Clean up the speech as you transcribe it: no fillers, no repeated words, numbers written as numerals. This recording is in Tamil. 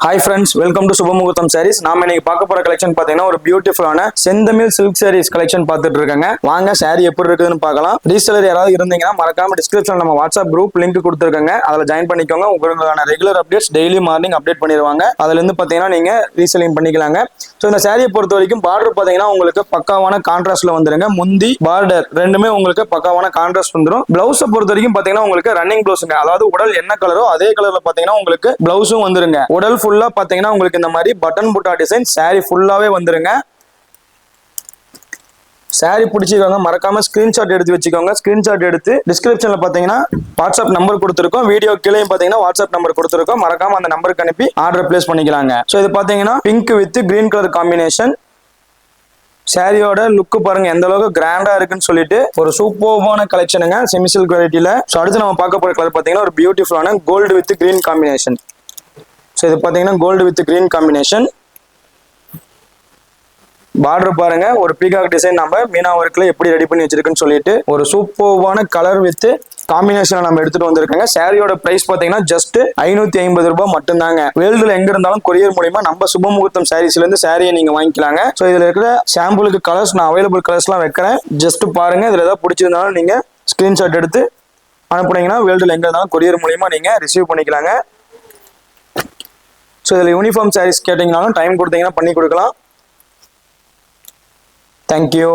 Hi friends, welcome to Subhamuhurtham sarees. நாம இன்னைக்கு பார்க்க போற கலெக்ஷன் பாத்தீங்கன்னா ஒரு பியூட்டிஃபுல்லான செந்தமிழ் சில்க் சாரீஸ் கலெக்ஷன் பார்த்துட்டு இருக்காங்க. வாங்க சாரி எப்படி இருக்குதுன்னு பார்க்கலாம். ரீசெலர் யாராவது இருந்தீங்கன்னா மறக்காம டிஸ்கிரிப்ஷன் நம்ம வாட்ஸ்அப் குரூப் லிங்க் கொடுத்துருக்காங்க, அதில் ஜாயின் பண்ணிக்கோங்க. உங்களுக்கான regular updates daily morning update பண்ணிடுவாங்க. அதுல இருந்து பாத்தீங்கன்னா நீங்க ரீசெலிங் பண்ணிக்கலாங்க. ஸோ இந்த சாரியை பொறுத்த வரைக்கும் பார்டர் பாத்தீங்கன்னா உங்களுக்கு பக்காவான கான்ட்ராஸ்ட்ல வந்துருங்க. முந்தி பார்டர் ரெண்டுமே உங்களுக்கு பக்காவான கான்ட்ராஸ்ட் வந்துடும். பிளவுஸை பொறுத்த வரைக்கும் பாத்தீங்கன்னா உங்களுக்கு ரன்னிங் பிளவுஸுங்க, அதாவது உடல் என்ன கலரோ அதே கலர்ல பாத்தீங்கன்னா உங்களுக்கு பிளவுஸும் வந்துருங்க. உடல் ஃபுல்லா பாத்தீங்கன்னா உங்களுக்கு இந்த மாதிரி பட்டன் புட்டா டிசைன் சாரி ஃபுல்லாவே வந்துருங்க. சாரி பிடிச்சிக்கோங்க, மறக்காம ஸ்கிரீன்ஷாட் எடுத்து வச்சுக்கோங்க. ஸ்கிரீன்ஷாட் எடுத்து டிஸ்கிரிப்ஷன்ல பாத்தீங்கன்னா வாட்ஸ்அப் நம்பர் கொடுத்துருக்கோம், வீடியோ கீழே பாத்தீங்கன்னா வாட்ஸ்அப் நம்பர் கொடுத்துருக்கோம். மறக்காம அந்த நம்பருக்கு அனுப்பி ஆர்டர் பிளேஸ் பண்ணிக்கலாங்க. ஸோ இது பாத்தீங்கன்னா pink with green colour combination. சாரியோட லுக் பாருங்க எந்த அளவுக்கு கிராண்டா இருக்குன்னு சொல்லிட்டு ஒரு சூப்பர்வான கலெக்ஷனுங்க செமி சில்க் வெரைட்டில. ஸோ அடுத்து நம்ம பார்க்க போற கலர் பாத்தீங்கன்னா ஒரு பியூட்டிஃபுல்லான gold with green combination. So இது பார்த்தீங்கன்னா gold with green combination. Border பாருங்க, ஒரு பீகாக் டிசைன் நம்ம மீனா ஒர்க்ல எப்படி ரெடி பண்ணி வச்சிருக்குன்னு சொல்லிட்டு ஒரு சூப்பர்வான கலர் வித் காம்பினேஷன் நம்ம எடுத்துட்டு வந்திருக்காங்க. சாரியோட பிரைஸ் பாத்தீங்கன்னா ஜஸ்ட் 550 ரூபாய் மட்டும்தாங்க. வேர்ல்டுல எங்க இருந்தாலும் கொரியர் மூலியமா நம்ம சுபமுகூர்த்தம் சாரீஸ்ல இருந்து சாரியை நீங்க வாங்கிக்கலாங்க. ஸோ இதுல இருக்கிற சாம்பிளுக்கு கலர்ஸ் நான் அவைலபிள் கலர்ஸ்லாம் வைக்கிறேன், ஜஸ்ட் பாருங்க. இதுல ஏதாவது பிடிச்சிருந்தாலும் நீங்க ஸ்கிரீன்ஷாட் எடுத்து அனுப்புனீங்கன்னா வேர்ல்டுல எங்க இருந்தாலும் கொரியர் மூலியமா நீங்க ரிசீவ் பண்ணிக்கலாங்க. ஸோ இதில் யூனிஃபார்ம் சாரீஸ் கேட்டிங்கனாலும் டைம் கொடுத்தீங்கன்னா பண்ணி கொடுக்கலாம். தேங்க்யூ.